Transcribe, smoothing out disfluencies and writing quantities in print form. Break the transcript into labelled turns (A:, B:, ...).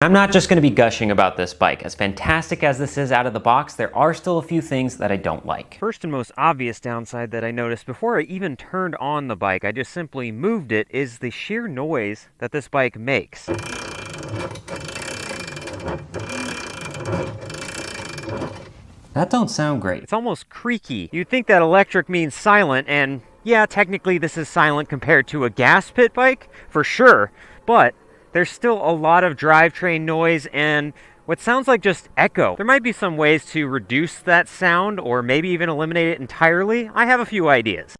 A: I'm not just going to be gushing about this bike. As fantastic as this is out of the box, there are still a few things that I don't like.
B: First and most obvious downside that I noticed before I even turned on the bike, I just simply moved it, is the sheer noise that this bike makes.
A: That don't sound great.
B: It's almost creaky. You'd think that electric means silent, and yeah, technically this is silent compared to a gas pit bike, for sure, but there's still a lot of drivetrain noise and what sounds like just echo. There might be some ways to reduce that sound or maybe even eliminate it entirely. I have a few ideas.